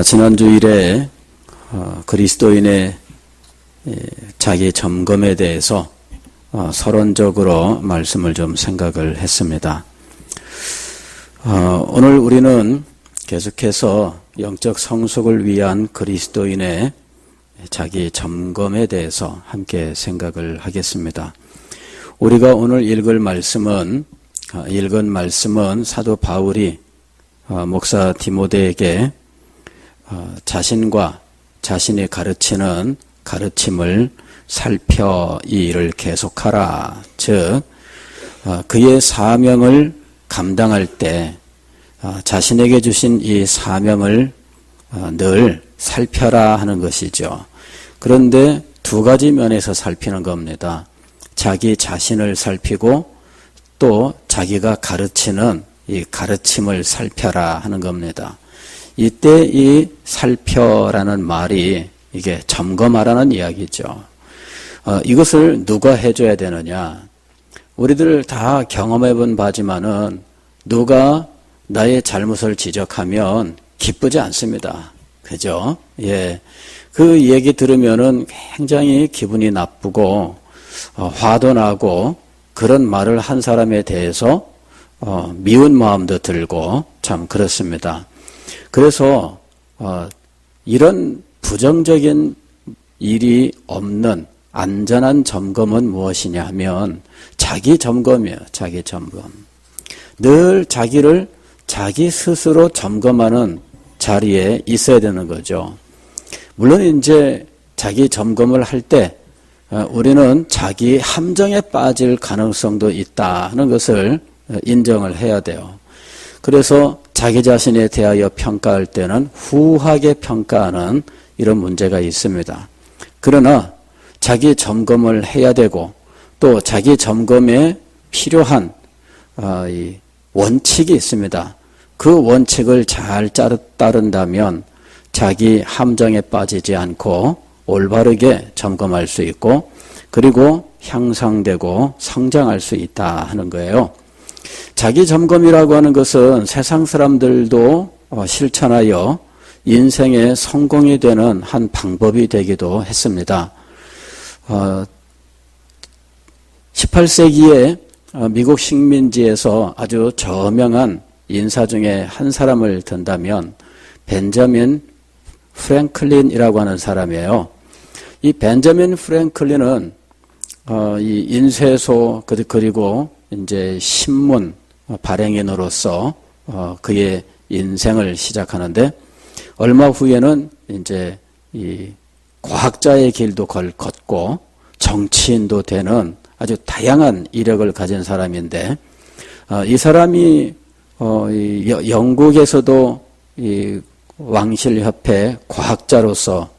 지난 주일에 그리스도인의 자기 점검에 대해서 서론적으로 말씀을 좀 생각을 했습니다. 오늘 우리는 계속해서 영적 성숙을 위한 그리스도인의 자기 점검에 대해서 함께 생각을 하겠습니다. 우리가 오늘 읽은 말씀은 사도 바울이 목사 디모데에게 자신과 자신이 가르치는 가르침을 살펴 이 일을 계속하라. 즉 그의 사명을 감당할 때 자신에게 주신 이 사명을 늘 살펴라 하는 것이죠. 그런데 두 가지 면에서 살피는 겁니다. 자기 자신을 살피고 또 자기가 가르치는 이 가르침을 살펴라 하는 겁니다. 이때 이 살펴라는 말이 이게 점검하라는 이야기죠. 이것을 누가 해줘야 되느냐? 우리들 다 경험해본 바지만은 누가 나의 잘못을 지적하면 기쁘지 않습니다. 그죠? 예. 그 얘기 들으면은 굉장히 기분이 나쁘고 화도 나고 그런 말을 한 사람에 대해서 미운 마음도 들고 참 그렇습니다. 그래서 이런 부정적인 일이 없는 안전한 점검은 무엇이냐 하면 자기 점검이에요. 자기 점검. 늘 자기를 자기 스스로 점검하는 자리에 있어야 되는 거죠. 물론 이제 자기 점검을 할 때 우리는 자기 함정에 빠질 가능성도 있다 하는 것을 인정을 해야 돼요. 그래서 자기 자신에 대하여 평가할 때는 후하게 평가하는 이런 문제가 있습니다. 그러나 자기 점검을 해야 되고 또 자기 점검에 필요한 이 원칙이 있습니다. 그 원칙을 잘 따른다면 자기 함정에 빠지지 않고 올바르게 점검할 수 있고 그리고 향상되고 성장할 수 있다 하는 거예요. 자기 점검이라고 하는 것은 세상 사람들도 실천하여 인생의 성공이 되는 한 방법이 되기도 했습니다. 18세기에 미국 식민지에서 아주 저명한 인사 중에 한 사람을 든다면 벤자민 프랭클린이라고 하는 사람이에요. 이 벤자민 프랭클린은 이 인쇄소 그리고 이제 신문 발행인으로서 그의 인생을 시작하는데 얼마 후에는 이제 이 과학자의 길도 걷고 정치인도 되는 아주 다양한 이력을 가진 사람인데 이 사람이 영국에서도 이 왕실협회 과학자로서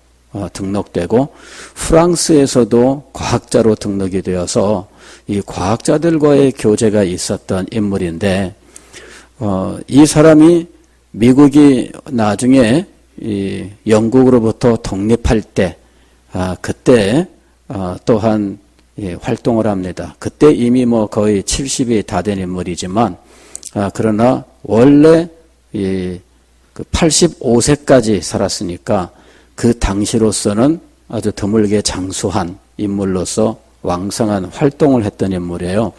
등록되고 프랑스에서도 과학자로 등록이 되어서 이 과학자들과의 교제가 있었던 인물인데 이 사람이 미국이 나중에 이 영국으로부터 독립할 때 그때 또한 활동을 합니다. 그때 이미 뭐 거의 70이 다 된 인물이지만 그러나 원래 그 85세까지 살았으니까 그 당시로서는 아주 드물게 장수한 인물로서 왕성한 활동을 했던 인물이에요.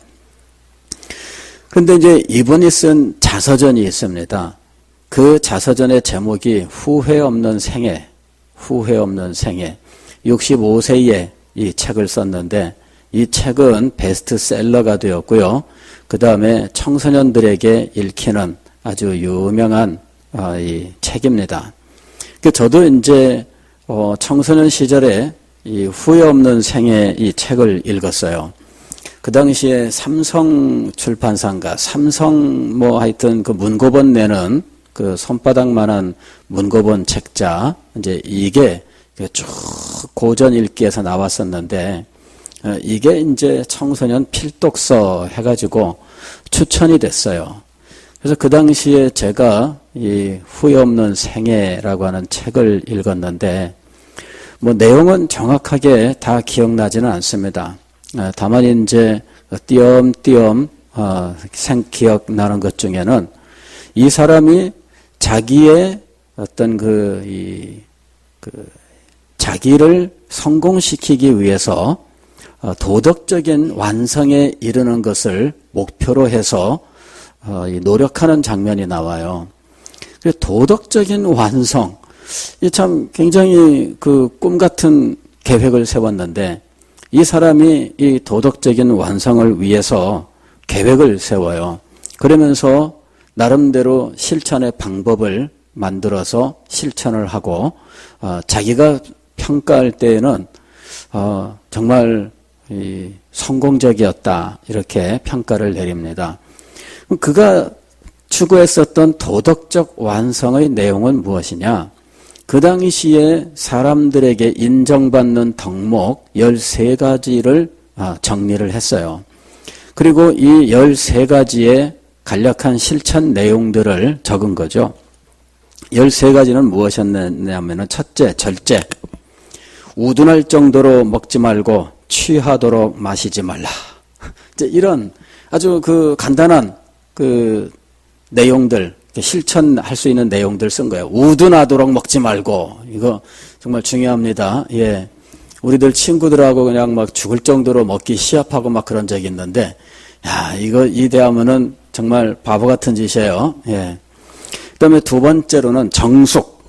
그런데 이제 이분이 쓴 자서전이 있습니다. 그 자서전의 제목이 후회 없는 생애. 65세에 이 책을 썼는데 이 책은 베스트셀러가 되었고요. 그 다음에 청소년들에게 읽히는 아주 유명한 이 책입니다. 저도 이제 청소년 시절에 이 후회 없는 생애 이 책을 읽었어요. 그 당시에 삼성 출판사인가 삼성 뭐 하여튼 그 문고본 내는 그 손바닥만한 문고본 책자 이제 이게 쭉 고전 읽기에서 나왔었는데 이게 이제 청소년 필독서 해가지고 추천이 됐어요. 그래서 그 당시에 제가 이 후회 없는 생애라고 하는 책을 읽었는데 뭐 내용은 정확하게 다 기억나지는 않습니다. 다만 이제 띄엄띄엄 기억나는 것 중에는 이 사람이 자기의 어떤 자기를 성공시키기 위해서 도덕적인 완성에 이르는 것을 목표로 해서 노력하는 장면이 나와요. 도덕적인 완성, 이 참 굉장히 꿈 같은 계획을 세웠는데 이 사람이 이 도덕적인 완성을 위해서 계획을 세워요. 그러면서 나름대로 실천의 방법을 만들어서 실천을 하고 자기가 평가할 때에는 정말 성공적이었다 이렇게 평가를 내립니다. 그가 추구했었던 도덕적 완성의 내용은 무엇이냐? 그 당시에 사람들에게 인정받는 덕목 13가지를 정리를 했어요. 그리고 이 13가지의 간략한 실천 내용들을 적은 거죠. 13가지는 무엇이었냐면 첫째, 절제. 우둔할 정도로 먹지 말고 취하도록 마시지 말라. 이제 이런 아주 간단한 내용들, 실천할 수 있는 내용들 쓴 거예요. 우둔하도록 먹지 말고. 이거 정말 중요합니다. 예. 우리들 친구들하고 그냥 막 죽을 정도로 먹기 시합하고 막 그런 적이 있는데, 야, 이 대하면은 정말 바보 같은 짓이에요. 예. 그 다음에 두 번째로는 정숙.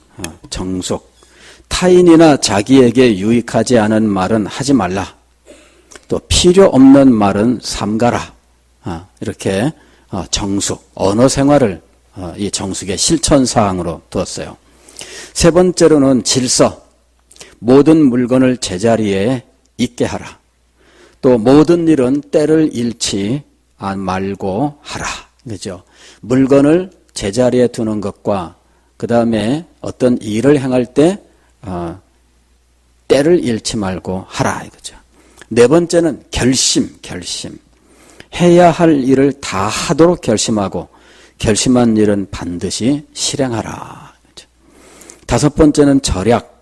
타인이나 자기에게 유익하지 않은 말은 하지 말라. 또 필요 없는 말은 삼가라. 이렇게 정숙, 언어 생활을 이 정숙의 실천사항으로 두었어요. 세 번째로는 질서. 모든 물건을 제자리에 있게 하라. 또 모든 일은 때를 잃지 말고 하라. 그죠? 물건을 제자리에 두는 것과 그 다음에 어떤 일을 행할 때 때를 잃지 말고 하라. 이거죠. 네 번째는 결심. 해야 할 일을 다 하도록 결심하고 결심한 일은 반드시 실행하라. 그렇죠? 다섯 번째는 절약.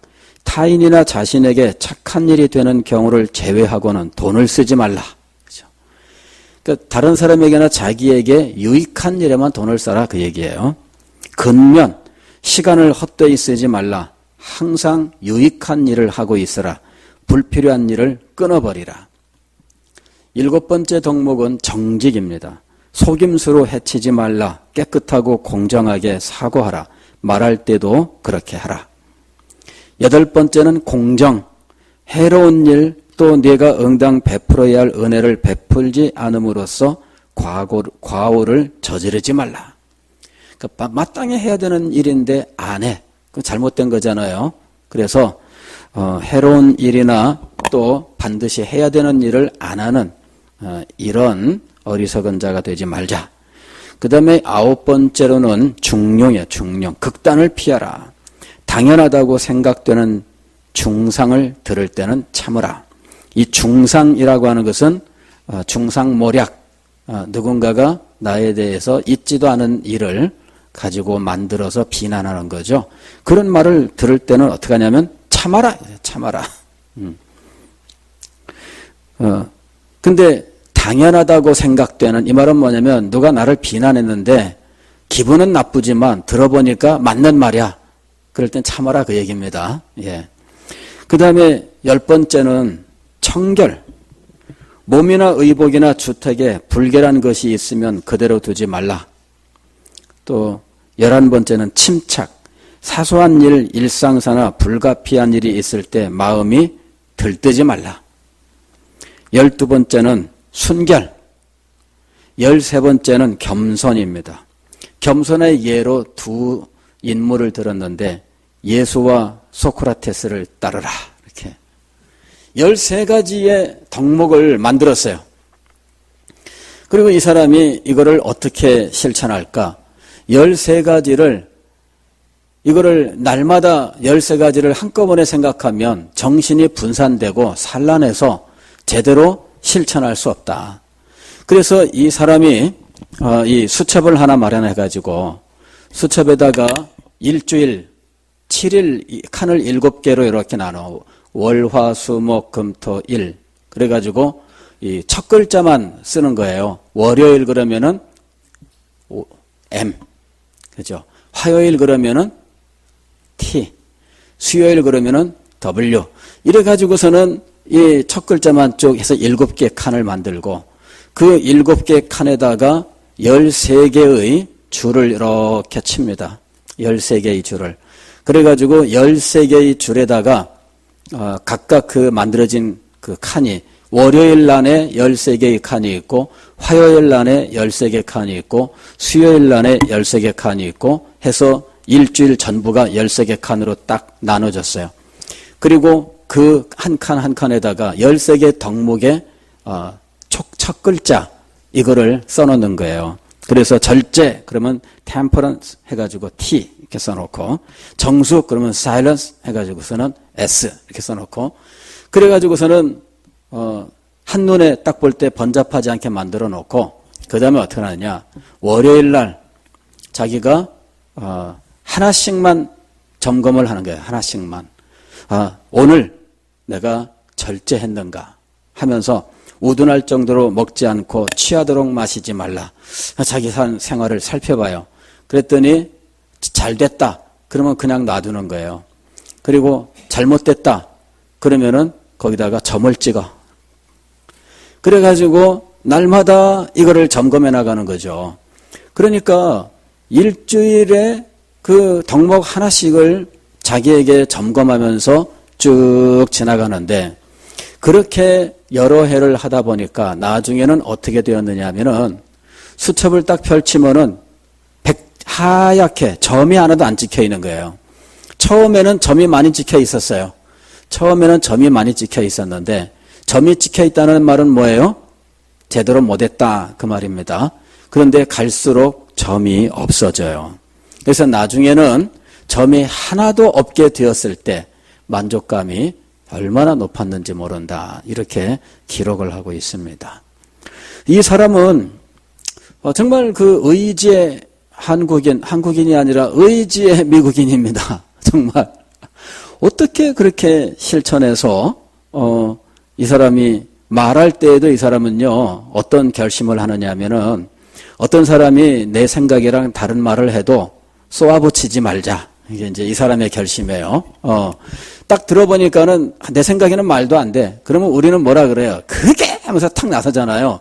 타인이나 자신에게 착한 일이 되는 경우를 제외하고는 돈을 쓰지 말라. 그렇죠? 그러니까 다른 사람에게나 자기에게 유익한 일에만 돈을 써라 그 얘기예요. 근면, 시간을 헛되이 쓰지 말라. 항상 유익한 일을 하고 있어라. 불필요한 일을 끊어버리라. 일곱 번째 덕목은 정직입니다. 속임수로 해치지 말라. 깨끗하고 공정하게 사고하라. 말할 때도 그렇게 하라. 여덟 번째는 공정. 해로운 일 또 네가 응당 베풀어야 할 은혜를 베풀지 않음으로써 과오를 저지르지 말라. 그러니까 마땅히 해야 되는 일인데 안 해. 그건 잘못된 거잖아요. 그래서 해로운 일이나 또 반드시 해야 되는 일을 안 하는 이런 어리석은 자가 되지 말자. 그 다음에 아홉 번째로는 중용이야. 중용. 극단을 피하라. 당연하다고 생각되는 중상을 들을 때는 참으라. 이 중상이라고 하는 것은 중상모략. 누군가가 나에 대해서 있지도 않은 일을 가지고 만들어서 비난하는 거죠. 그런 말을 들을 때는 어떻게 하냐면 참아라. 근데 당연하다고 생각되는 이 말은 뭐냐면 누가 나를 비난했는데 기분은 나쁘지만 들어보니까 맞는 말이야. 그럴 땐 참아라 그 얘기입니다. 예. 그 다음에 열 번째는 청결. 몸이나 의복이나 주택에 불결한 것이 있으면 그대로 두지 말라. 또 11번째는 침착. 사소한 일, 일상사나 불가피한 일이 있을 때 마음이 들뜨지 말라. 12번째는 순결. 13번째는 겸손입니다. 겸손의 예로 두 인물을 들었는데 예수와 소크라테스를 따르라. 이렇게 13가지의 덕목을 만들었어요. 그리고 이 사람이 이거를 어떻게 실천할까? 13가지를 이거를 날마다 13가지를 한꺼번에 생각하면 정신이 분산되고 산란해서 제대로 실천할 수 없다. 그래서 이 사람이 이 수첩을 하나 마련해 가지고 수첩에다가 일주일 7일 칸을 7개로 이렇게 나눠 월화수목금토일 그래가지고 이 첫 글자만 쓰는 거예요. 월요일 그러면은 M 그죠? 화요일 그러면은 수요일 그러면은 W. 이래 가지고서는 이 첫 글자만 쭉 해서 7개 칸을 만들고 그 7개 칸에다가 13개의 줄을 이렇게 칩니다. 13개의 줄을. 그래가지고 13개의 줄에다가 각각 그 만들어진 그 칸이 월요일 날에 13개의 칸이 있고 화요일 날에 13개 칸이 있고 수요일 날에 13개 칸이 있고 해서 일주일 전부가 13개 칸으로 딱 나눠졌어요. 그리고 그 한 칸 한 칸에다가 13개 덕목에 첫 글자 이거를 써놓는 거예요. 그래서 절제 그러면 temperance 해가지고 T 이렇게 써놓고 정숙 그러면 silence 해가지고서는 S 이렇게 써놓고 그래가지고서는 한눈에 딱 볼 때 번잡하지 않게 만들어 놓고 그 다음에 어떻게 하느냐 월요일 날 자기가 하나씩만 점검을 하는 거예요. 하나씩만 오늘 내가 절제했는가 하면서 우둔할 정도로 먹지 않고 취하도록 마시지 말라. 자기 생활을 살펴봐요. 그랬더니 잘 됐다. 그러면 그냥 놔두는 거예요. 그리고 잘못됐다. 그러면은 거기다가 점을 찍어. 그래가지고 날마다 이거를 점검해 나가는 거죠. 그러니까 일주일에 그 덕목 하나씩을 자기에게 점검하면서 쭉 지나가는데 그렇게 여러 해를 하다 보니까 나중에는 어떻게 되었느냐 하면은 수첩을 딱 펼치면은 하얗게 점이 하나도 안 찍혀 있는 거예요. 처음에는 점이 많이 찍혀 있었어요. 처음에는 점이 많이 찍혀 있었는데 점이 찍혀 있다는 말은 뭐예요? 제대로 못했다 그 말입니다. 그런데 갈수록 점이 없어져요. 그래서 나중에는 점이 하나도 없게 되었을 때 만족감이 얼마나 높았는지 모른다. 이렇게 기록을 하고 있습니다. 이 사람은 정말 그 의지의 한국인이 아니라 의지의 미국인입니다. 정말 어떻게 그렇게 실천해서 이 사람이 말할 때에도 이 사람은요 어떤 결심을 하느냐 하면은 어떤 사람이 내 생각이랑 다른 말을 해도 쏘아붙이지 말자. 이게 이제 이 사람의 결심이에요. 딱 들어보니까는 내 생각에는 말도 안 돼. 그러면 우리는 뭐라 그래요? 그게 하면서 탁 나서잖아요.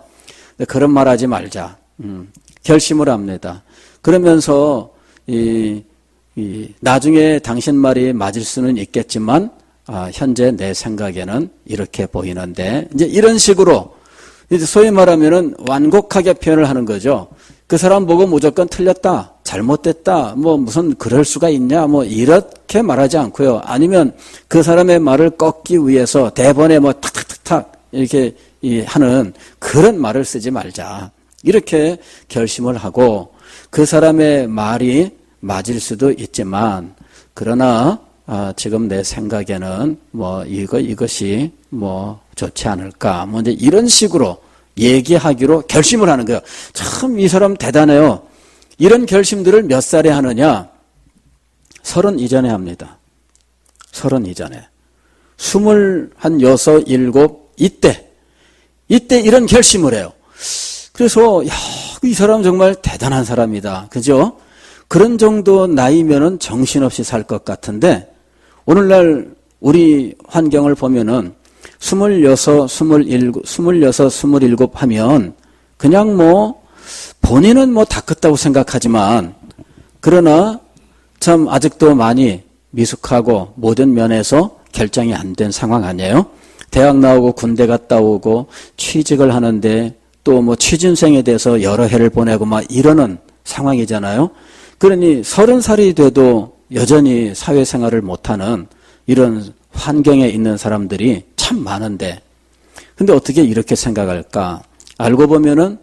그런 말 하지 말자. 결심을 합니다. 그러면서 나중에 당신 말이 맞을 수는 있겠지만 현재 내 생각에는 이렇게 보이는데 이제 이런 식으로 이제 소위 말하면은 완곡하게 표현을 하는 거죠. 그 사람 보고 무조건 틀렸다, 잘못됐다, 뭐 무슨 그럴 수가 있냐, 뭐 이렇게 말하지 않고요. 아니면 그 사람의 말을 꺾기 위해서 대본에 뭐 탁탁탁탁 이렇게 하는 그런 말을 쓰지 말자. 이렇게 결심을 하고 그 사람의 말이 맞을 수도 있지만 그러나 지금 내 생각에는 뭐 이것이 뭐 좋지 않을까 뭐 이제 이런 식으로 얘기하기로 결심을 하는 거예요. 참 이 사람 대단해요. 이런 결심들을 몇 살에 하느냐? 30 이전에 합니다. 30 이전에. 26, 7 이때 이런 결심을 해요. 그래서 이 사람 정말 대단한 사람이다. 그죠? 그런 정도 나이면은 정신없이 살 것 같은데 오늘날 우리 환경을 보면은 26, 27 하면 그냥 뭐 본인은 뭐 다 컸다고 생각하지만 그러나 참 아직도 많이 미숙하고 모든 면에서 결정이 안 된 상황 아니에요? 대학 나오고 군대 갔다 오고 취직을 하는데 또 뭐 취준생에 대해서 여러 해를 보내고 막 이러는 상황이잖아요. 그러니 30살이 돼도 여전히 사회생활을 못하는 이런 환경에 있는 사람들이 참 많은데 근데 어떻게 이렇게 생각할까? 알고 보면은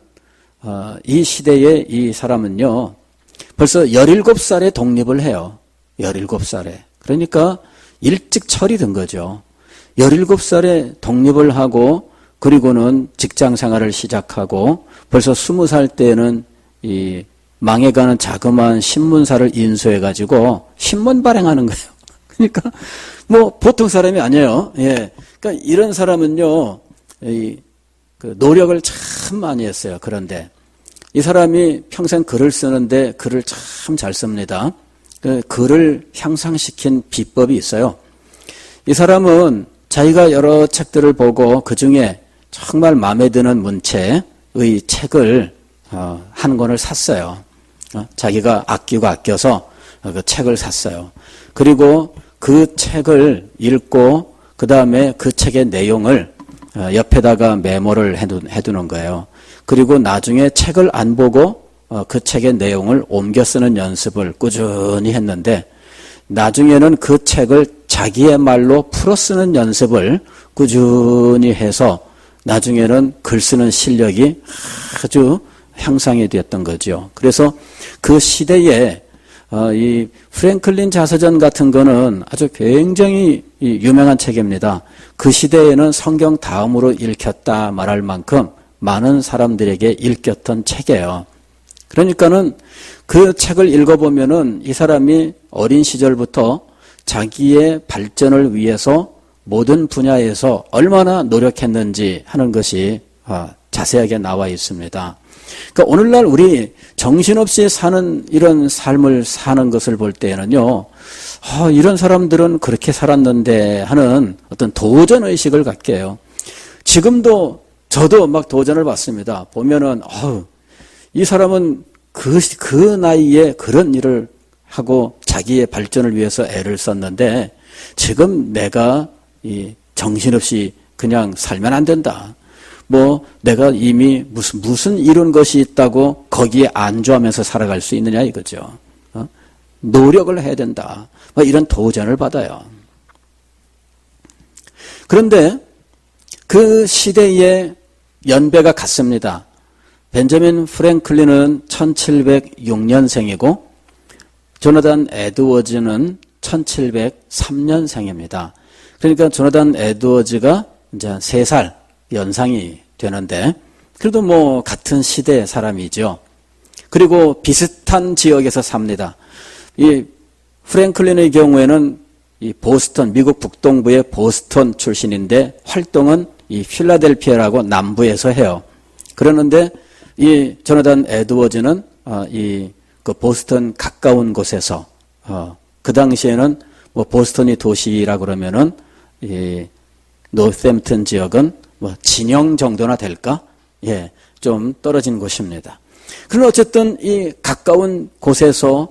이 시대의 이 사람은요 벌써 17살에 독립을 해요. 17살에. 그러니까 일찍 철이 든 거죠. 17살에 독립을 하고 그리고는 직장 생활을 시작하고 벌써 20살 때는 이 망해가는 자그마한 신문사를 인수해가지고 신문 발행하는 거예요. 그러니까 뭐 보통 사람이 아니에요. 예. 그러니까 이런 사람은요, 그 노력을 참 많이 했어요. 그런데 이 사람이 평생 글을 쓰는데 글을 참 잘 씁니다. 그 글을 향상시킨 비법이 있어요. 이 사람은 자기가 여러 책들을 보고 그 중에 정말 마음에 드는 문체의 책을 한 권을 샀어요. 자기가 아껴서 그 책을 샀어요. 그리고 그 책을 읽고 그 다음에 그 책의 내용을 옆에다가 메모를 해두는 거예요. 그리고 나중에 책을 안 보고 그 책의 내용을 옮겨 쓰는 연습을 꾸준히 했는데 나중에는 그 책을 자기의 말로 풀어 쓰는 연습을 꾸준히 해서 나중에는 글 쓰는 실력이 아주 향상이 되었던 거죠. 그래서 그 시대에 이 프랭클린 자서전 같은 거는 아주 굉장히 유명한 책입니다. 그 시대에는 성경 다음으로 읽혔다 말할 만큼 많은 사람들에게 읽혔던 책이에요. 그러니까는 그 책을 읽어보면은 이 사람이 어린 시절부터 자기의 발전을 위해서 모든 분야에서 얼마나 노력했는지 하는 것이 자세하게 나와 있습니다. 그러니까 오늘날 우리 정신없이 사는 이런 삶을 사는 것을 볼 때는요, 이런 사람들은 그렇게 살았는데 하는 어떤 도전의식을 갖게 해요. 지금도 저도 막 도전을 받습니다. 보면은, 이 사람은 그 나이에 그런 일을 하고 자기의 발전을 위해서 애를 썼는데 지금 내가 정신없이 그냥 살면 안 된다. 내가 이미 무슨 이룬 것이 있다고 거기에 안주하면서 살아갈 수 있느냐 이거죠. 노력을 해야 된다. 이런 도전을 받아요. 그런데 그 시대의 연배가 같습니다. 벤저민 프랭클린은 1706년생이고 조나단 에드워즈는 1703년생입니다. 그러니까 조나단 에드워즈가 이제 3살 연상이 되는데 그래도 같은 시대의 사람이죠. 그리고 비슷한 지역에서 삽니다. 이 프랭클린의 경우에는 이 보스턴, 미국 북동부의 보스턴 출신인데 활동은 이 필라델피아라고 남부에서 해요. 그러는데 이 조나단 에드워즈는 그 보스턴 가까운 곳에서 그 당시에는 보스턴이 도시라 그러면은 이 노스햄튼 지역은 진영 정도나 될까? 예, 좀 떨어진 곳입니다. 그러나 어쨌든 이 가까운 곳에서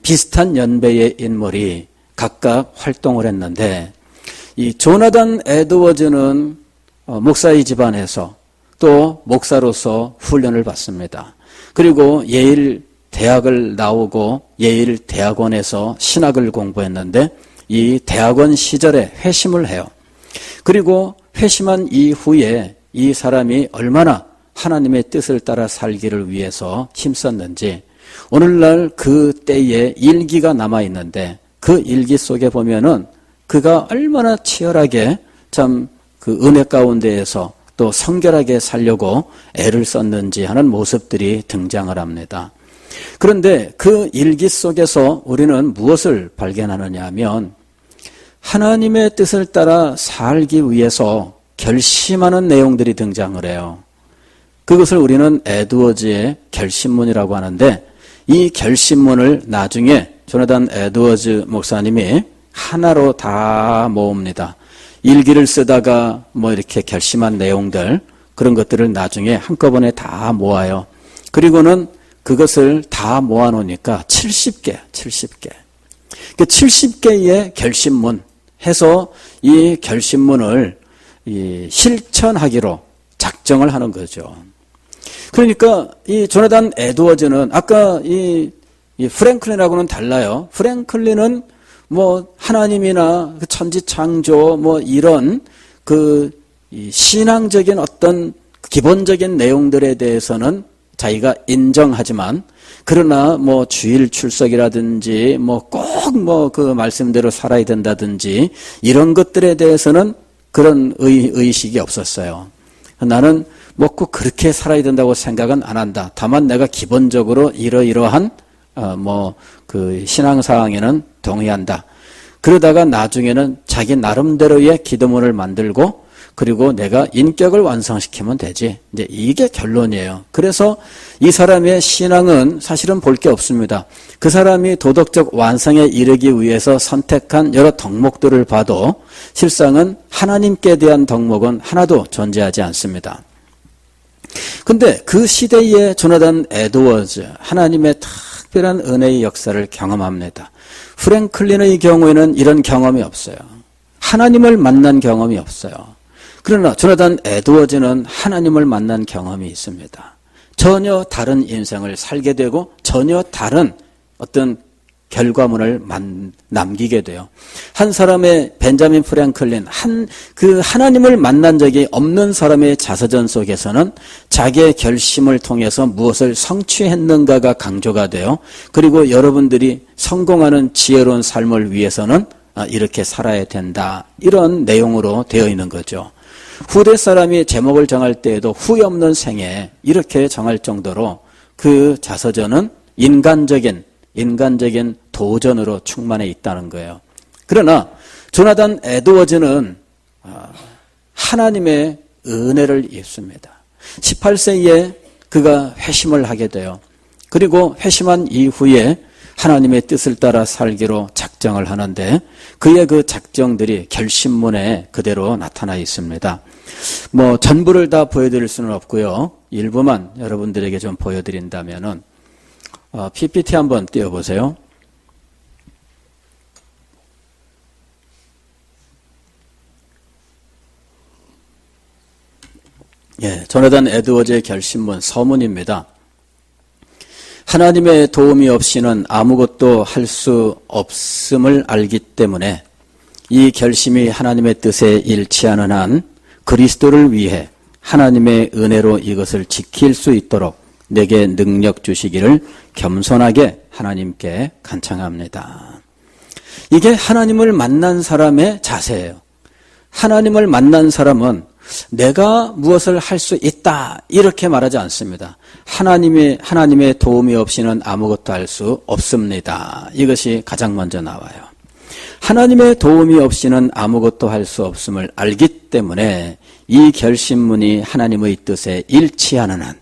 비슷한 연배의 인물이 각각 활동을 했는데 이 조나단 에드워즈는 목사의 집안에서 또 목사로서 훈련을 받습니다. 그리고 예일 대학을 나오고 예일 대학원에서 신학을 공부했는데 이 대학원 시절에 회심을 해요. 그리고 회심한 이후에 이 사람이 얼마나 하나님의 뜻을 따라 살기를 위해서 힘썼는지 오늘날 그 때에 일기가 남아있는데 그 일기 속에 보면은 그가 얼마나 치열하게 참 그 은혜 가운데에서 또 성결하게 살려고 애를 썼는지 하는 모습들이 등장을 합니다. 그런데 그 일기 속에서 우리는 무엇을 발견하느냐 하면 하나님의 뜻을 따라 살기 위해서 결심하는 내용들이 등장을 해요. 그것을 우리는 에드워즈의 결심문이라고 하는데 이 결심문을 나중에 조나단 에드워즈 목사님이 하나로 다 모읍니다. 일기를 쓰다가 이렇게 결심한 내용들 그런 것들을 나중에 한꺼번에 다 모아요. 그리고는 그것을 다 모아놓으니까 70개. 그 70개의 결심문 해서 이 결심문을 실천하기로 작정을 하는 거죠. 그러니까 이 조나단 에드워즈는 아까 이 프랭클린하고는 달라요. 프랭클린은 하나님이나 그 천지창조 이런 신앙적인 어떤 기본적인 내용들에 대해서는 자기가 인정하지만 그러나 주일 출석이라든지 꼭 그 말씀대로 살아야 된다든지 이런 것들에 대해서는 그런 의식이 없었어요. 나는 꼭 그렇게 살아야 된다고 생각은 안 한다. 다만 내가 기본적으로 이러이러한 그 신앙사항에는 동의한다. 그러다가 나중에는 자기 나름대로의 기도문을 만들고 그리고 내가 인격을 완성시키면 되지. 이제 이게 결론이에요. 그래서 이 사람의 신앙은 사실은 볼 게 없습니다. 그 사람이 도덕적 완성에 이르기 위해서 선택한 여러 덕목들을 봐도 실상은 하나님께 대한 덕목은 하나도 존재하지 않습니다. 근데 그 시대의 조나단 에드워즈, 하나님의 특별한 은혜의 역사를 경험합니다. 프랭클린의 경우에는 이런 경험이 없어요. 하나님을 만난 경험이 없어요. 그러나 조나단 에드워즈는 하나님을 만난 경험이 있습니다. 전혀 다른 인생을 살게 되고 전혀 다른 어떤 결과물을 남기게 돼요. 한 사람의 벤자민 프랭클린, 그 하나님을 만난 적이 없는 사람의 자서전 속에서는 자기의 결심을 통해서 무엇을 성취했는가가 강조가 돼요. 그리고 여러분들이 성공하는 지혜로운 삶을 위해서는 이렇게 살아야 된다. 이런 내용으로 되어 있는 거죠. 후대 사람이 제목을 정할 때에도 후회 없는 생애 이렇게 정할 정도로 그 자서전은 인간적인 도전으로 충만해 있다는 거예요. 그러나 조나단 에드워즈는 하나님의 은혜를 입습니다. 18세에 그가 회심을 하게 돼요. 그리고 회심한 이후에 하나님의 뜻을 따라 살기로 작정을 하는데 그의 그 작정들이 결심문에 그대로 나타나 있습니다. 전부를 다 보여드릴 수는 없고요. 일부만 여러분들에게 좀 보여드린다면은 PPT 한번 띄워보세요. 조나단 에드워즈의 결심문 서문입니다. 하나님의 도움이 없이는 아무것도 할 수 없음을 알기 때문에 이 결심이 하나님의 뜻에 일치하는 한 그리스도를 위해 하나님의 은혜로 이것을 지킬 수 있도록 내게 능력 주시기를 겸손하게 하나님께 간청합니다. 이게 하나님을 만난 사람의 자세예요. 하나님을 만난 사람은 내가 무엇을 할 수 있다 이렇게 말하지 않습니다. 하나님의 도움이 없이는 아무것도 할 수 없습니다. 이것이 가장 먼저 나와요. 하나님의 도움이 없이는 아무것도 할 수 없음을 알기 때문에 이 결심문이 하나님의 뜻에 일치하는 한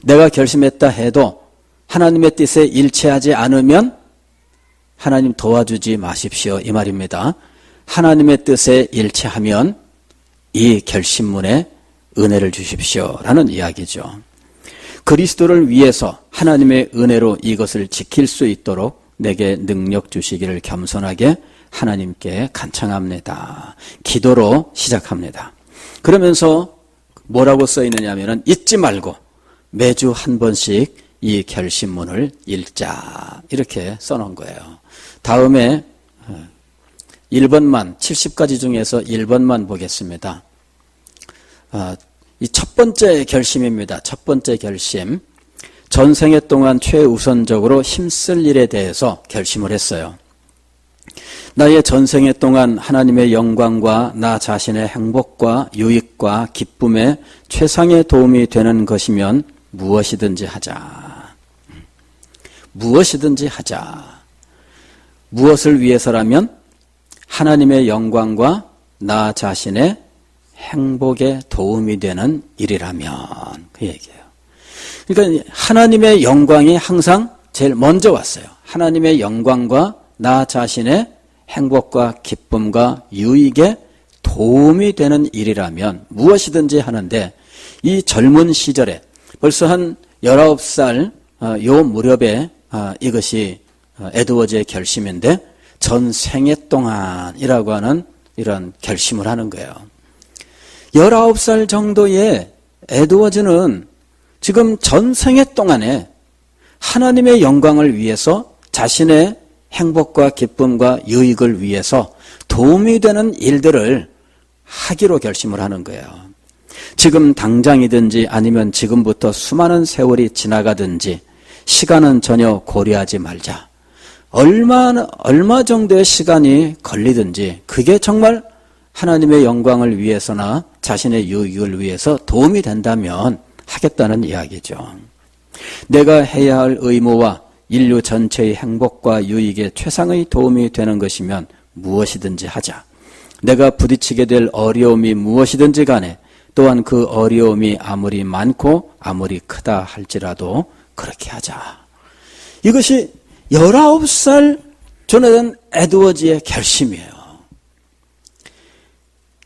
내가 결심했다 해도 하나님의 뜻에 일치하지 않으면 하나님 도와주지 마십시오 이 말입니다. 하나님의 뜻에 일치하면 이 결심문에 은혜를 주십시오라는 이야기죠. 그리스도를 위해서 하나님의 은혜로 이것을 지킬 수 있도록 내게 능력 주시기를 겸손하게 하나님께 간청합니다. 기도로 시작합니다. 그러면서 뭐라고 써 있느냐 하면은 잊지 말고 매주 한 번씩 이 결심문을 읽자 이렇게 써놓은 거예요. 다음에 1번만 70가지 중에서 1번만 보겠습니다. 이 첫 번째 결심입니다. 첫 번째 결심. 전생애 동안 최우선적으로 힘쓸 일에 대해서 결심을 했어요. 나의 전생애 동안 하나님의 영광과 나 자신의 행복과 유익과 기쁨에 최상의 도움이 되는 것이면 무엇이든지 하자. 무엇이든지 하자. 무엇을 위해서라면 하나님의 영광과 나 자신의 행복에 도움이 되는 일이라면 그 얘기예요. 그러니까 하나님의 영광이 항상 제일 먼저 왔어요. 하나님의 영광과 나 자신의 행복과 기쁨과 유익에 도움이 되는 일이라면 무엇이든지 하는데 이 젊은 시절에 벌써 한 19살 요 무렵에 이것이 에드워즈의 결심인데 전 생애 동안이라고 하는 이런 결심을 하는 거예요. 19살 정도의 에드워즈는 지금 전 생애 동안에 하나님의 영광을 위해서 자신의 행복과 기쁨과 유익을 위해서 도움이 되는 일들을 하기로 결심을 하는 거예요. 지금 당장이든지 아니면 지금부터 수많은 세월이 지나가든지 시간은 전혀 고려하지 말자. 얼마 정도의 시간이 걸리든지 그게 정말 하나님의 영광을 위해서나 자신의 유익을 위해서 도움이 된다면 하겠다는 이야기죠. 내가 해야 할 의무와 인류 전체의 행복과 유익에 최상의 도움이 되는 것이면 무엇이든지 하자. 내가 부딪히게 될 어려움이 무엇이든지 간에 또한 그 어려움이 아무리 많고 아무리 크다 할지라도 그렇게 하자. 이것이 19살 조나단 에드워즈의 결심이에요.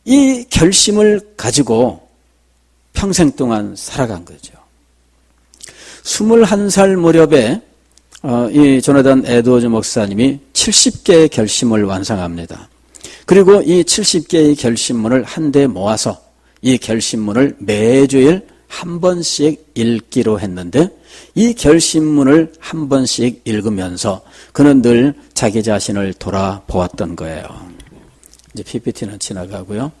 이 결심을 가지고 평생 동안 살아간 거죠. 21살 무렵에 이 조나단 에드워즈 목사님이 70개의 결심을 완성합니다. 그리고 이 70개의 결심문을 한데 모아서 이 결심문을 매주일 한 번씩 읽기로 했는데 이 결심문을 한 번씩 읽으면서 그는 늘 자기 자신을 돌아보았던 거예요. 이제 PPT는 지나가고요.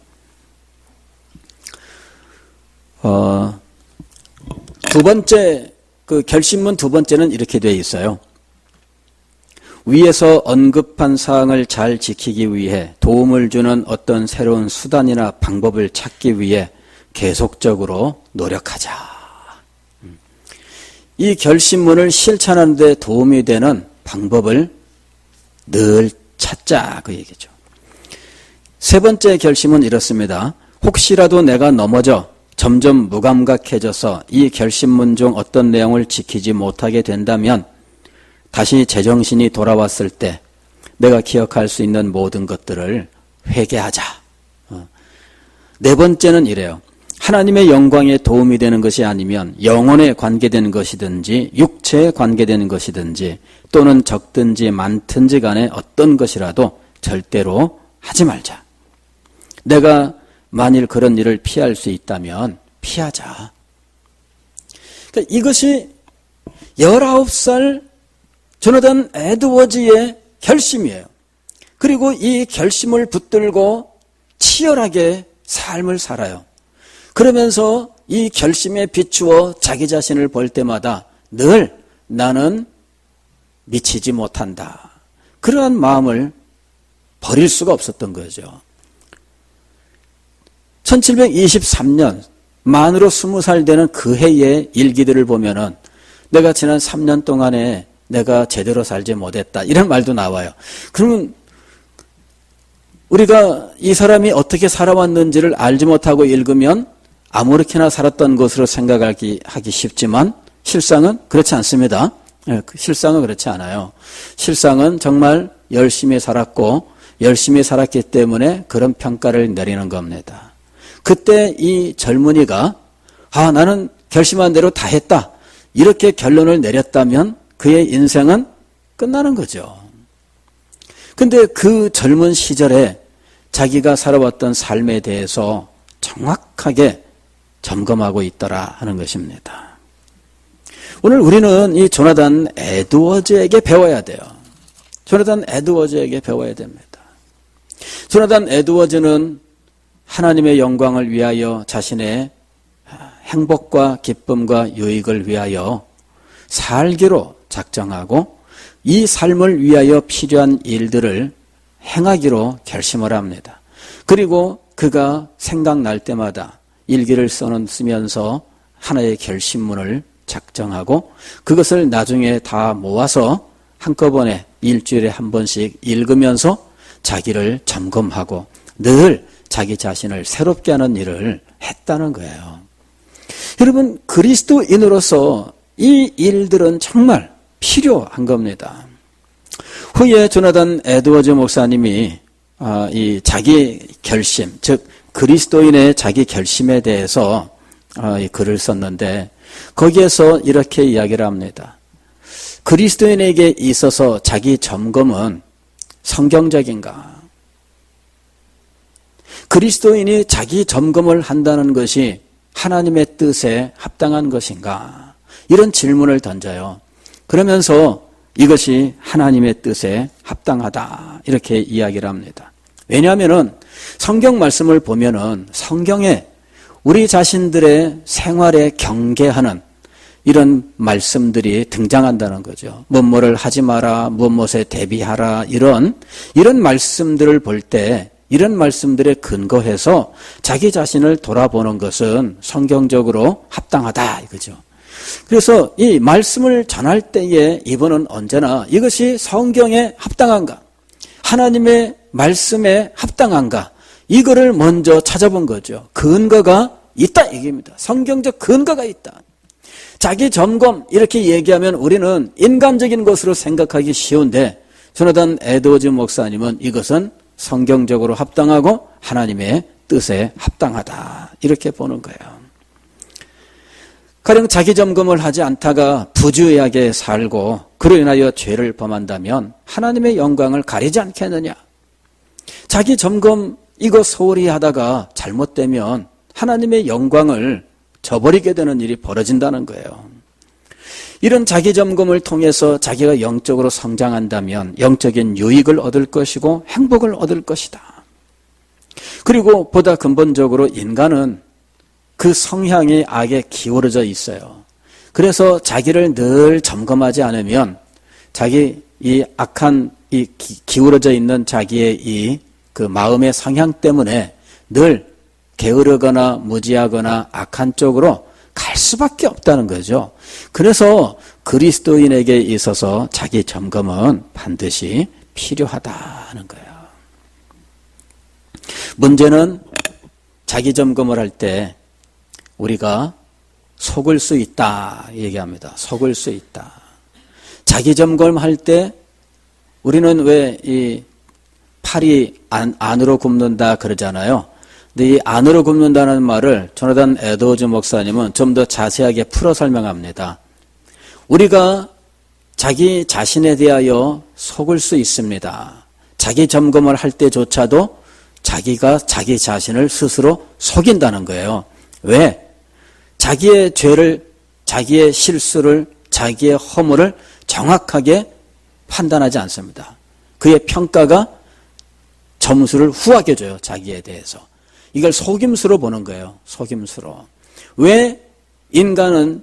두 번째, 그 결심문 두 번째는 이렇게 되어 있어요. 위에서 언급한 사항을 잘 지키기 위해 도움을 주는 어떤 새로운 수단이나 방법을 찾기 위해 계속적으로 노력하자. 이 결심문을 실천하는 데 도움이 되는 방법을 늘 찾자, 그 얘기죠. 세 번째 결심은 이렇습니다. 혹시라도 내가 넘어져 점점 무감각해져서 이 결심문 중 어떤 내용을 지키지 못하게 된다면 다시 제정신이 돌아왔을 때 내가 기억할 수 있는 모든 것들을 회개하자. 네 번째는 이래요. 하나님의 영광에 도움이 되는 것이 아니면 영혼에 관계되는 것이든지 육체에 관계되는 것이든지 또는 적든지 많든지 간에 어떤 것이라도 절대로 하지 말자. 내가 만일 그런 일을 피할 수 있다면 피하자. 그러니까 이것이 19살 조나단 에드워즈의 결심이에요. 그리고 이 결심을 붙들고 치열하게 삶을 살아요. 그러면서 이 결심에 비추어 자기 자신을 볼 때마다 늘 나는 미치지 못한다. 그러한 마음을 버릴 수가 없었던 거죠. 1723년 만으로 20살 되는 그 해의 일기들을 보면은 내가 지난 3년 동안에 내가 제대로 살지 못했다. 이런 말도 나와요. 그러면 우리가 이 사람이 어떻게 살아왔는지를 알지 못하고 읽으면 아무렇게나 살았던 것으로 생각하기 쉽지만 실상은 그렇지 않습니다. 실상은 그렇지 않아요. 실상은 정말 열심히 살았고 열심히 살았기 때문에 그런 평가를 내리는 겁니다. 그때 이 젊은이가 나는 결심한 대로 다 했다. 이렇게 결론을 내렸다면 그의 인생은 끝나는 거죠. 근데 그 젊은 시절에 자기가 살아왔던 삶에 대해서 정확하게 점검하고 있더라 하는 것입니다. 오늘 우리는 이 조나단 에드워즈에게 배워야 돼요. 조나단 에드워즈에게 배워야 됩니다. 조나단 에드워즈는 하나님의 영광을 위하여 자신의 행복과 기쁨과 유익을 위하여 살기로 작정하고 이 삶을 위하여 필요한 일들을 행하기로 결심을 합니다. 그리고 그가 생각날 때마다 일기를 쓰면서 하나의 결심문을 작정하고 그것을 나중에 다 모아서 한꺼번에 일주일에 한 번씩 읽으면서 자기를 점검하고 늘 자기 자신을 새롭게 하는 일을 했다는 거예요. 여러분, 그리스도인으로서 이 일들은 정말 필요한 겁니다. 후에 조나단 에드워즈 목사님이 이 자기 결심, 즉 그리스도인의 자기 결심에 대해서 이 글을 썼는데 거기에서 이렇게 이야기를 합니다. 그리스도인에게 있어서 자기 점검은 성경적인가? 그리스도인이 자기 점검을 한다는 것이 하나님의 뜻에 합당한 것인가? 이런 질문을 던져요. 그러면서 이것이 하나님의 뜻에 합당하다 이렇게 이야기를 합니다. 왜냐하면은 성경 말씀을 보면은 성경에 우리 자신들의 생활에 경계하는 이런 말씀들이 등장한다는 거죠. 뭐뭐를 하지 마라, 무엇에 대비하라 이런 말씀들을 볼 때 이런 말씀들에 근거해서 자기 자신을 돌아보는 것은 성경적으로 합당하다 이거죠. 그래서 이 말씀을 전할 때에 이분은 언제나 이것이 성경에 합당한가, 하나님의 말씀에 합당한가, 이거를 먼저 찾아본 거죠. 근거가 있다 얘기입니다. 성경적 근거가 있다. 자기 점검 이렇게 얘기하면 우리는 인간적인 것으로 생각하기 쉬운데 조나단 에드워즈 목사님은 이것은 성경적으로 합당하고 하나님의 뜻에 합당하다 이렇게 보는 거예요. 가령 자기 점검을 하지 않다가 부주의하게 살고 그로 인하여 죄를 범한다면 하나님의 영광을 가리지 않겠느냐. 자기 점검 이거 소홀히 하다가 잘못되면 하나님의 영광을 저버리게 되는 일이 벌어진다는 거예요. 이런 자기 점검을 통해서 자기가 영적으로 성장한다면 영적인 유익을 얻을 것이고 행복을 얻을 것이다. 그리고 보다 근본적으로 인간은 그 성향이 악에 기울어져 있어요. 그래서 자기를 늘 점검하지 않으면 자기 이 악한 이 기울어져 있는 자기의 이 그 마음의 성향 때문에 늘 게으르거나 무지하거나 악한 쪽으로 갈 수밖에 없다는 거죠. 그래서 그리스도인에게 있어서 자기 점검은 반드시 필요하다는 거예요. 문제는 자기 점검을 할 때 우리가 속을 수 있다 얘기합니다. 속을 수 있다. 자기 점검할 때 우리는 왜 이 팔이 안으로 굽는다 그러잖아요. 근데 이 안으로 굽는다는 말을 조나단 에드워즈 목사님은 좀 더 자세하게 풀어 설명합니다. 우리가 자기 자신에 대하여 속을 수 있습니다. 자기 점검을 할 때조차도 자기가 자기 자신을 스스로 속인다는 거예요. 왜? 자기의 죄를, 자기의 실수를, 자기의 허물을 정확하게 판단하지 않습니다. 그의 평가가 점수를 후하게 줘요. 자기에 대해서. 이걸 속임수로 보는 거예요. 속임수로. 왜 인간은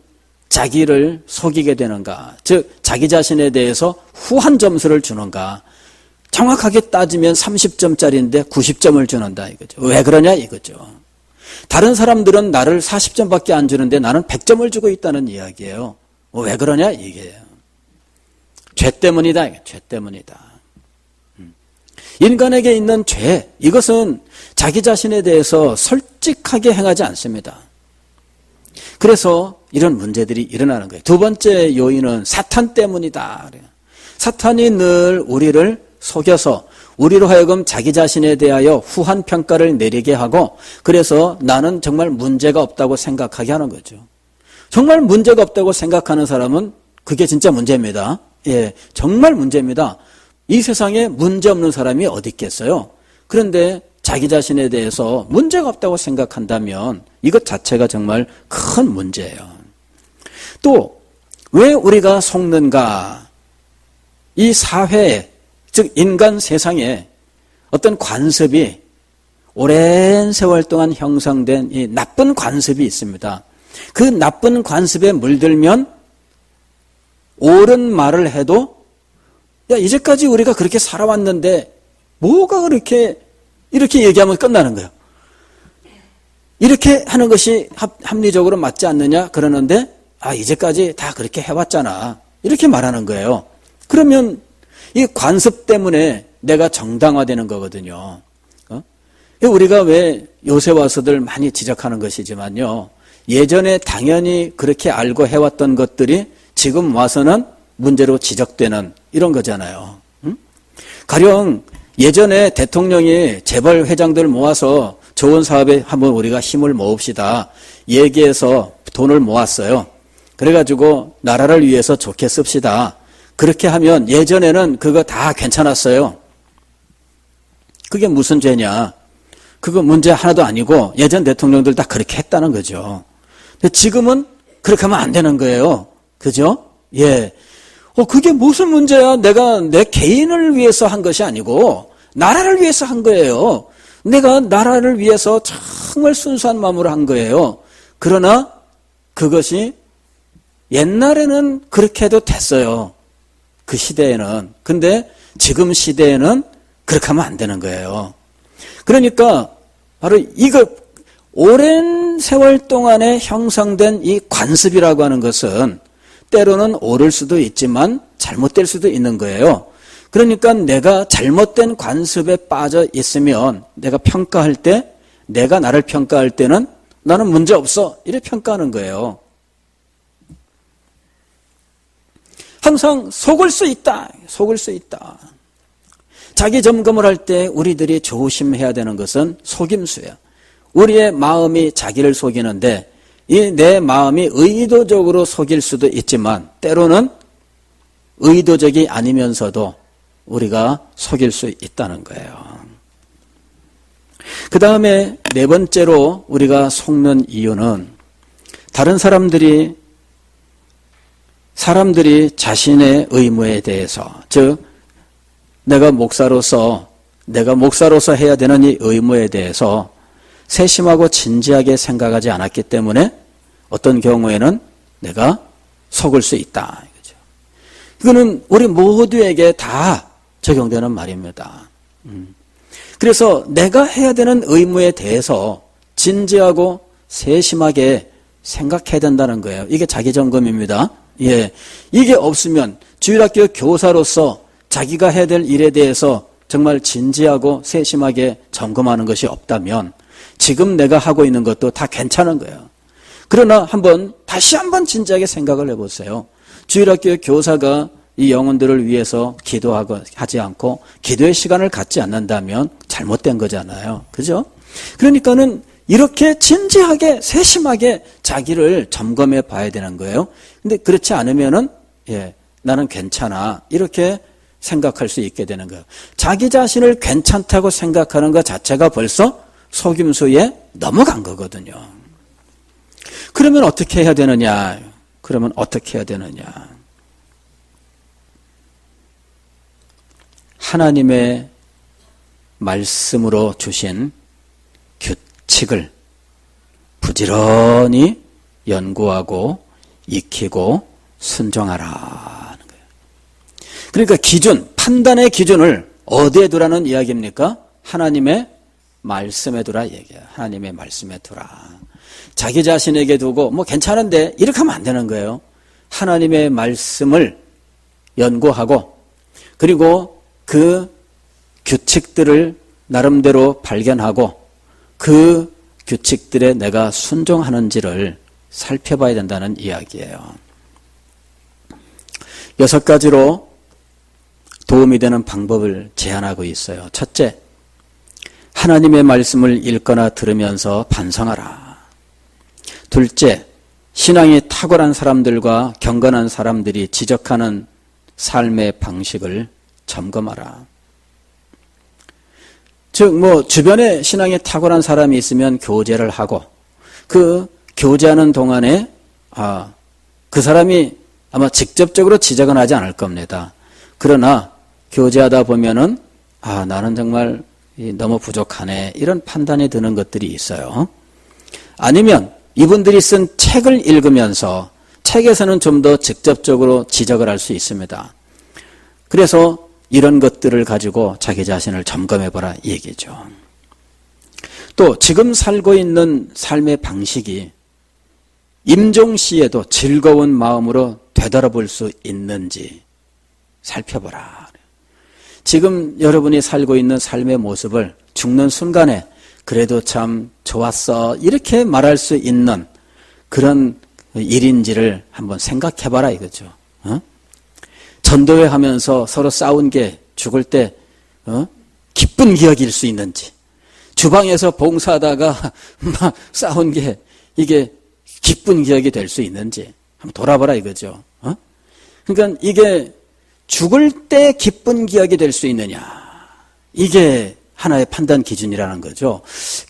자기를 속이게 되는가? 즉 자기 자신에 대해서 후한 점수를 주는가? 정확하게 따지면 30점짜리인데 90점을 주는다 이거죠. 왜 그러냐 이거죠. 다른 사람들은 나를 40점밖에 안 주는데 나는 100점을 주고 있다는 이야기예요. 왜 그러냐 이게요. 죄 때문이다. 죄 때문이다. 인간에게 있는 죄, 이것은 자기 자신에 대해서 솔직하게 행하지 않습니다. 그래서 이런 문제들이 일어나는 거예요. 두 번째 요인은 사탄 때문이다. 사탄이 늘 우리를 속여서 우리로 하여금 자기 자신에 대하여 후한 평가를 내리게 하고 그래서 나는 정말 문제가 없다고 생각하게 하는 거죠. 정말 문제가 없다고 생각하는 사람은 그게 진짜 문제입니다. 예, 정말 문제입니다. 이 세상에 문제 없는 사람이 어디 있겠어요? 그런데 자기 자신에 대해서 문제가 없다고 생각한다면 이것 자체가 정말 큰 문제예요. 또 왜 우리가 속는가? 이 사회에, 즉 인간 세상에 어떤 관습이 오랜 세월 동안 형성된 이 나쁜 관습이 있습니다. 그 나쁜 관습에 물들면 옳은 말을 해도 야 이제까지 우리가 그렇게 살아왔는데 뭐가 그렇게 이렇게 얘기하면 끝나는 거예요. 이렇게 하는 것이 합리적으로 맞지 않느냐 그러는데 이제까지 다 그렇게 해왔잖아 이렇게 말하는 거예요. 그러면 이 관습 때문에 내가 정당화되는 거거든요. 우리가 왜 요새 와서들 많이 지적하는 것이지만요. 예전에 당연히 그렇게 알고 해왔던 것들이 지금 와서는 문제로 지적되는 이런 거잖아요. 가령 예전에 대통령이 재벌 회장들 모아서 좋은 사업에 한번 우리가 힘을 모읍시다. 얘기해서 돈을 모았어요. 그래가지고 나라를 위해서 좋게 씁시다. 그렇게 하면 예전에는 그거 다 괜찮았어요. 그게 무슨 죄냐? 그거 문제 하나도 아니고 예전 대통령들 다 그렇게 했다는 거죠. 근데 지금은 그렇게 하면 안 되는 거예요. 그죠? 예. 그게 무슨 문제야? 내가 내 개인을 위해서 한 것이 아니고 나라를 위해서 한 거예요. 내가 나라를 위해서 정말 순수한 마음으로 한 거예요. 그러나 그것이 옛날에는 그렇게 해도 됐어요. 그 시대에는. 근데 지금 시대에는 그렇게 하면 안 되는 거예요. 그러니까 바로 이거 오랜 세월 동안에 형성된 이 관습이라고 하는 것은 때로는 옳을 수도 있지만 잘못될 수도 있는 거예요. 그러니까 내가 잘못된 관습에 빠져 있으면 내가 평가할 때, 내가 나를 평가할 때는 나는 문제 없어 이렇게 평가하는 거예요. 항상 속을 수 있다. 속을 수 있다. 자기 점검을 할 때 우리들이 조심해야 되는 것은 속임수예요. 우리의 마음이 자기를 속이는데 이 내 마음이 의도적으로 속일 수도 있지만 때로는 의도적이 아니면서도 우리가 속일 수 있다는 거예요. 그 다음에 네 번째로 우리가 속는 이유는 다른 사람들이 자신의 의무에 대해서, 즉 내가 목사로서 해야 되는 이 의무에 대해서 세심하고 진지하게 생각하지 않았기 때문에 어떤 경우에는 내가 속을 수 있다. 이거는 우리 모두에게 다 적용되는 말입니다. 그래서 내가 해야 되는 의무에 대해서 진지하고 세심하게 생각해야 된다는 거예요. 이게 자기점검입니다. 예, 이게 없으면 주일학교 교사로서 자기가 해야 될 일에 대해서 정말 진지하고 세심하게 점검하는 것이 없다면 지금 내가 하고 있는 것도 다 괜찮은 거예요. 그러나 다시 한번 진지하게 생각을 해보세요. 주일학교 교사가 이 영혼들을 위해서 하지 않고 기도의 시간을 갖지 않는다면 잘못된 거잖아요. 그죠? 그러니까는 이렇게 진지하게 세심하게 자기를 점검해 봐야 되는 거예요. 근데 그렇지 않으면은 나는 괜찮아 이렇게 생각할 수 있게 되는 거예요. 자기 자신을 괜찮다고 생각하는 것 자체가 벌써 속임수에 넘어간 거거든요. 그러면 어떻게 해야 되느냐? 하나님의 말씀으로 주신 규칙을 부지런히 연구하고 익히고 순종하라는 거예요. 그러니까 판단의 기준을 어디에 두라는 이야기입니까? 하나님의 말씀에 두라 얘기해요. 하나님의 말씀에 두라. 자기 자신에게 두고 괜찮은데 이렇게 하면 안 되는 거예요. 하나님의 말씀을 연구하고 그리고 그 규칙들을 나름대로 발견하고 그 규칙들에 내가 순종하는지를 살펴봐야 된다는 이야기예요. 6가지로 도움이 되는 방법을 제안하고 있어요. 첫째, 하나님의 말씀을 읽거나 들으면서 반성하라. 둘째, 신앙이 탁월한 사람들과 경건한 사람들이 지적하는 삶의 방식을 점검하라. 즉, 주변에 신앙이 탁월한 사람이 있으면 교제를 하고, 그 교제하는 동안에, 그 사람이 아마 직접적으로 지적은 하지 않을 겁니다. 그러나, 교제하다 보면은, 나는 정말 너무 부족하네. 이런 판단이 드는 것들이 있어요. 아니면, 이분들이 쓴 책을 읽으면서, 책에서는 좀 더 직접적으로 지적을 할 수 있습니다. 그래서, 이런 것들을 가지고 자기 자신을 점검해보라 이 얘기죠. 또 지금 살고 있는 삶의 방식이 임종시에도 즐거운 마음으로 되돌아볼 수 있는지 살펴보라. 지금 여러분이 살고 있는 삶의 모습을 죽는 순간에 그래도 참 좋았어 이렇게 말할 수 있는 그런 일인지를 한번 생각해봐라 이거죠. 전도회 하면서 서로 싸운 게 죽을 때 기쁜 기억일 수 있는지, 주방에서 봉사하다가 막 싸운 게 이게 기쁜 기억이 될 수 있는지 한번 돌아봐라 이거죠. 그러니까 이게 죽을 때 기쁜 기억이 될 수 있느냐, 이게 하나의 판단 기준이라는 거죠.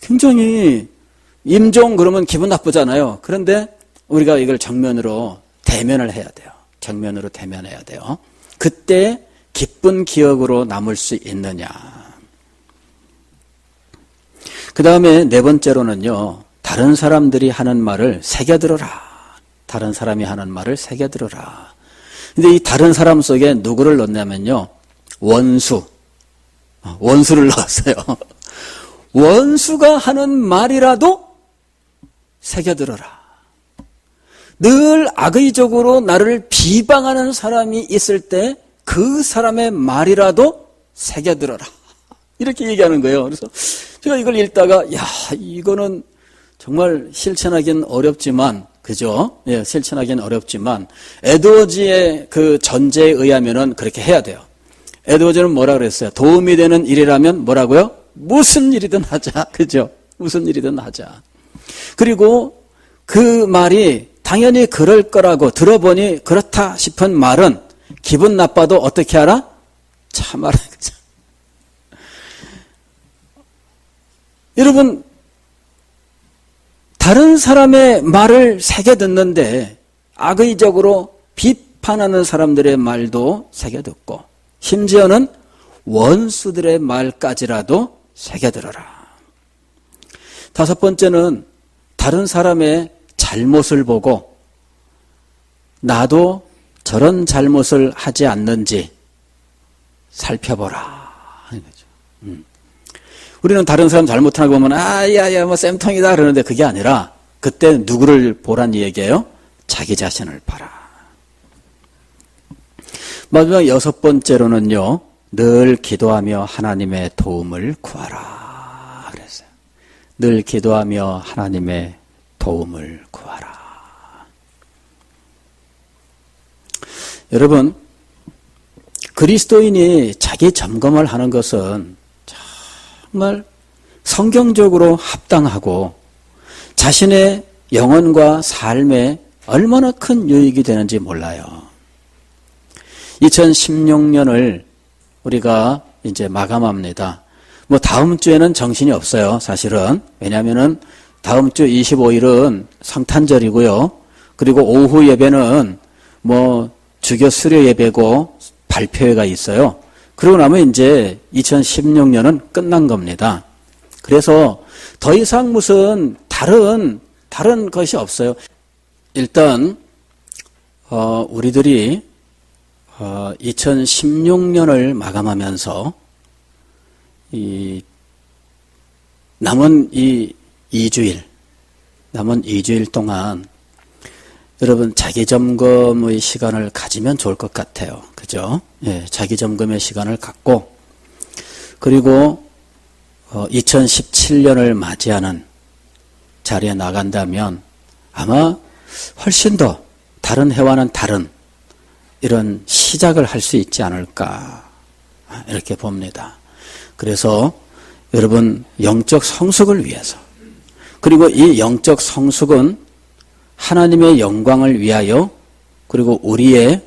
굉장히 임종 그러면 기분 나쁘잖아요. 그런데 우리가 이걸 정면으로 대면을 해야 돼요. 정면으로 대면해야 돼요. 그때 기쁜 기억으로 남을 수 있느냐. 그 다음에 네 번째로는요, 다른 사람들이 하는 말을 새겨들어라. 다른 사람이 하는 말을 새겨들어라. 근데 이 다른 사람 속에 누구를 넣냐면요, 원수를 넣었어요. 원수가 하는 말이라도 새겨들어라. 늘 악의적으로 나를 비방하는 사람이 있을 때 그 사람의 말이라도 새겨들어라. 이렇게 얘기하는 거예요. 그래서 제가 이걸 읽다가 야, 이거는 정말 실천하기는 어렵지만, 그죠? 예, 실천하기는 어렵지만 에드워즈의 그 전제에 의하면은 그렇게 해야 돼요. 에드워즈는 뭐라 그랬어요? 도움이 되는 일이라면 뭐라고요? 무슨 일이든 하자. 그죠? 무슨 일이든 하자. 그리고 그 말이 당연히 그럴 거라고 들어보니 그렇다 싶은 말은 기분 나빠도 어떻게 하라? 참아라. 그죠? 여러분, 다른 사람의 말을 새겨 듣는데 악의적으로 비판하는 사람들의 말도 새겨 듣고 심지어는 원수들의 말까지라도 새겨 들어라. 다섯 번째는 다른 사람의 잘못을 보고 나도 저런 잘못을 하지 않는지 살펴보라 하는 거죠. 우리는 다른 사람 잘못하는 거 보면 야야 뭐 쌤통이다 그러는데 그게 아니라 그때 누구를 보란 얘기예요? 자기 자신을 봐라. 마지막 여섯 번째로는요, 늘 기도하며 하나님의 도움을 구하라 그랬어요. 늘 기도하며 하나님의 도움을 구하라. 여러분, 그리스도인이 자기 점검을 하는 것은 정말 성경적으로 합당하고 자신의 영혼과 삶에 얼마나 큰 유익이 되는지 몰라요. 2016년을 우리가 이제 마감합니다. 뭐 다음 주에는 정신이 없어요, 사실은. 왜냐하면은 다음 주 25일은 성탄절이고요. 그리고 오후 예배는 뭐 주교 수료 예배고 발표회가 있어요. 그러고 나면 이제 2016년은 끝난 겁니다. 그래서 더 이상 무슨 다른 것이 없어요. 일단 우리들이 2016년을 마감하면서 남은 2주일 동안 여러분 자기 점검의 시간을 가지면 좋을 것 같아요. 그죠? 예, 자기 점검의 시간을 갖고 그리고 2017년을 맞이하는 자리에 나간다면 아마 훨씬 더 다른 해와는 다른 이런 시작을 할 수 있지 않을까 이렇게 봅니다. 그래서 여러분 영적 성숙을 위해서 그리고 이 영적 성숙은 하나님의 영광을 위하여 그리고 우리의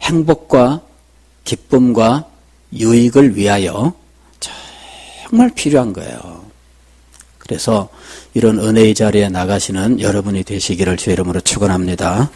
행복과 기쁨과 유익을 위하여 정말 필요한 거예요. 그래서 이런 은혜의 자리에 나가시는 여러분이 되시기를 주의 이름으로 축원합니다.